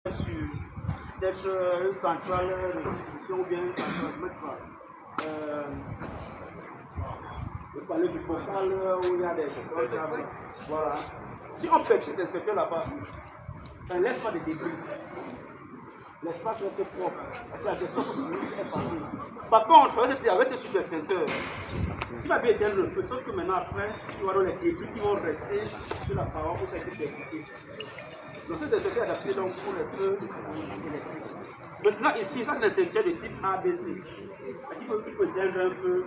sur peut-être une centrale de distribution ou bien une centrale de mettre le palais du bocal où il y a des choses. Voilà. Si on pêche cet inspecteur là-bas, ça ne laisse pas de débris. L'espace est propre. La gestion est facile. Par contre, avec ce sous-extincteur, tu vas bien éteindre le feu, sauf que maintenant après, tu vas avoir les débris qui vont rester sur la paroi où ça a été découpé. Donc cet extincteur est adapté donc pour les feux électriques. Maintenant ici, ça c'est l'extincteur de type ABC. Il faut éteindre un feu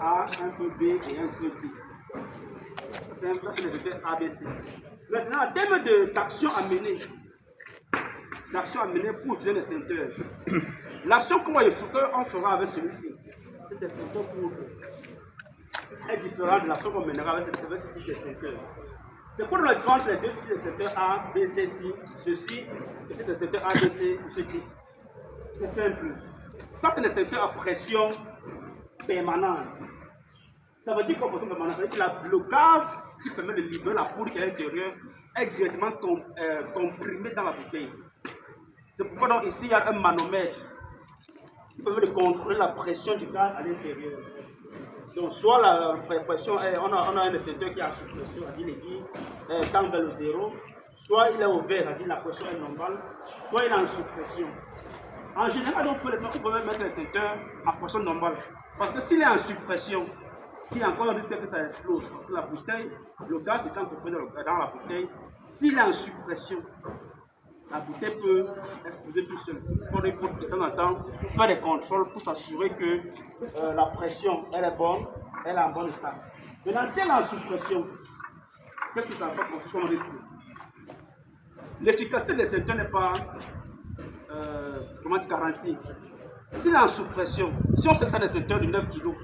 A, un feu B et un feu C. Ça c'est l'extincteur ABC. Maintenant, en termes d'action à mener, pour utiliser l'extincteur. L'action qu'on fera avec celui-ci, cet extincteur est différente de l'action qu'on mènera avec ce type d'extincteur. C'est pour la différence entre les deux types d'extincteurs A, B, C, C, ceci et cet extincteur A, B, C, ceci. C'est simple. Ça, c'est l'extincteur à pression permanente. Ça veut dire quoi, pression permanente? Ça veut dire que le gaz qui permet de libérer la poudre qui est à l'intérieur est directement comprimé dans la bouteille. C'est pourquoi donc ici il y a un manomètre qui permet de contrôler la pression du gaz à l'intérieur. Donc soit la pression, on a un extincteur qui est à sous-pression, c'est-à-dire l'aiguille tend vers le zéro, soit il est au vert, c'est-à-dire la pression est normale, soit il est en sous-pression. En général, on peut mettre l'extincteur à pression normale. Parce que s'il est en sous-pression, il y a encore le risque que ça explose. Parce que la bouteille, le gaz étant compris dans la bouteille, s'il est en sous-pression, la bouteille peut exploser tout seul. Il faut de temps en temps faire des contrôles pour s'assurer que la pression elle est bonne, elle est en bon état. Maintenant, si elle est en sous-pression, qu'est-ce que ça va constituer comme risque? L'efficacité de l'extincteur n'est pas garantie. S'il est en sous-pression, si on sait que c'est un extincteur de 9 kg,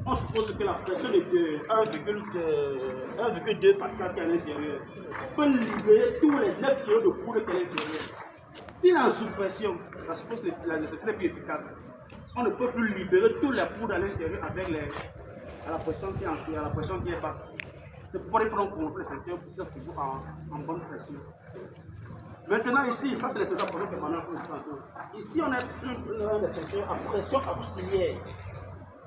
on suppose que la pression est de 1,2 pascal qui est à l'intérieur peut libérer tous les 9 kg de poudre qui est à l'intérieur. S'il est en sous-pression, je suppose que l'extincteur est plus efficace. On ne peut plus libérer tous les poudres à l'intérieur avec la pression qui est basse. C'est pourquoi il faut qu'on contrôle l'extincteur pour être toujours en bonne pression. Maintenant ici, ça c'est l'extincteur à pression permanente. Ici on a un extincteur à pression auxiliaire.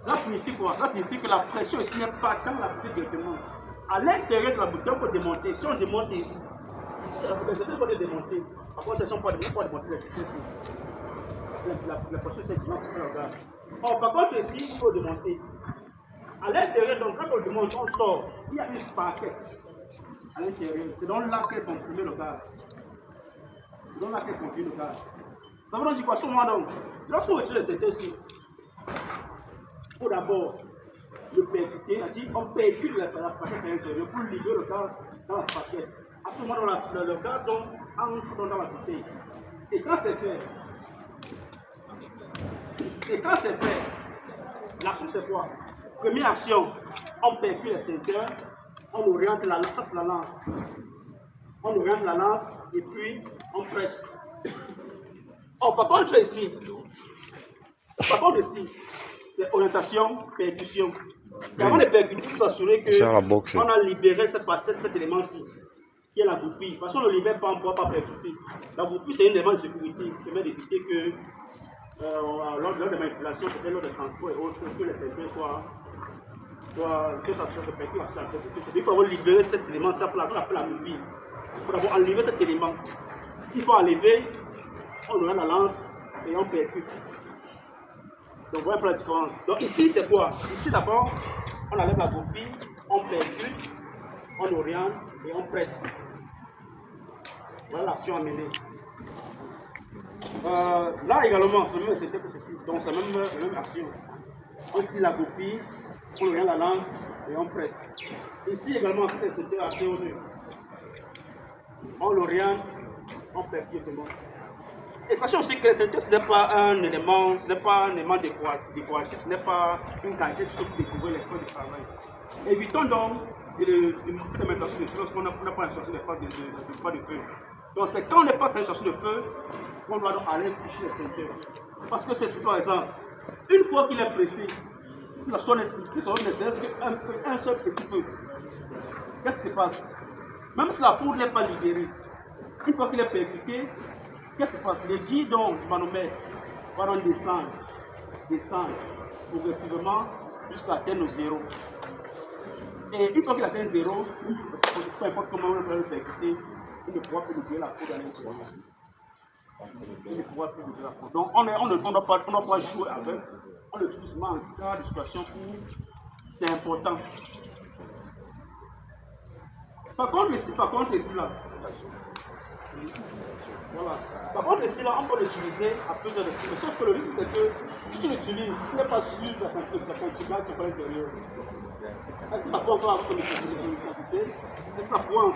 Ça signifie quoi? Ça signifie que la pression ici n'est pas dans la bouteille directement. À l'intérieur de la bouteille, on peut démonter. Si on démonte ici, la bouteille peut être démontée. Par contre, on ne peut pas démonter la pression, c'est directement pour le gaz. Or, par contre, ici, il faut démonter. À l'intérieur, donc, quand on le démonte, on sort. Il y a une sparkette à l'intérieur. C'est dans là qu'elle comprime le gaz. C'est dans là qu'elle comprime le gaz. Ça veut dire quoi? Sur moi, donc, lorsqu'on utilise cette ici, il faut d'abord le percuter, c'est-à-dire on percute la sparkette à l'intérieur pour libérer le gaz dans la sparkette. À ce moment, le gaz donc, entre dans la bouteille. Et quand c'est fait, l'action c'est quoi? Première action, on percute l'extincteur, on oriente la lance, ça c'est la lance. On oriente la lance et puis on presse. Oh, par contre ici, c'est orientation, percussion. Et avant de percuter, il faut s'assurer qu'on a libéré cet élément-ci, qui est la goupille. Parce qu'on ne le libère pas, on ne pourra pas percuter. La goupille, c'est un élément de sécurité qui permet d'éviter que, lors de manipulations, peut-être lors de transport et autres, que les extincteurs que ça se percute. Il faut avoir libéré cet élément, ça qu'on appelle la goupille. Il faut d'abord enlever cet élément. Il faut enlever, on ouvre la lance et on percute. Donc voilà pour la différence. Donc ici c'est quoi? Ici d'abord, on enlève la goupille, on percute, on oriente et on presse. Voilà l'action à mener. Là également, c'est même c'était que ceci. Donc c'est la même action. On tire la goupille, on oriente la lance et on presse. Ici également, c'était assez CO2. On l'oriente, on percute tout le monde. Et sachez aussi que l'extincteur, ce n'est pas un élément décoratif, ce n'est pas une qualité pour découvrir l'espace du travail. Évitons donc de monter des manifestations de feu lorsqu'on n'a pas l'instruction de feu. Donc c'est quand on n'est pas sur l'instruction de feu qu'on doit donc aller toucher l'extincteur. Parce que c'est par exemple, une fois qu'il est pressé, il ne soit nécessaire qu'un seul petit peu. Qu'est-ce qui se passe? Même si la poudre n'est pas libérée, Une fois qu'il est percuté, qu'est-ce qui se passe? Le guidon du manomètre va donc descendre progressivement jusqu'à atteindre 0. Et une fois qu'il atteint 0, peu importe comment on peut le percuter, il ne pourra plus lever la peau dans l'intérieur. Il ne pourra plus lever la peau. Donc on ne doit pas jouer avec. On le utilise en cas de situation où c'est important. Par contre, ici là, voilà. Par contre, ici là, on peut l'utiliser à plusieurs reprises. Sauf que le risque, c'est que si tu l'utilises, tu n'es pas sûr de la quantité à l'intérieur. Est-ce que ça peut encore avoir son efficacité? Est-ce que ça pourrait encore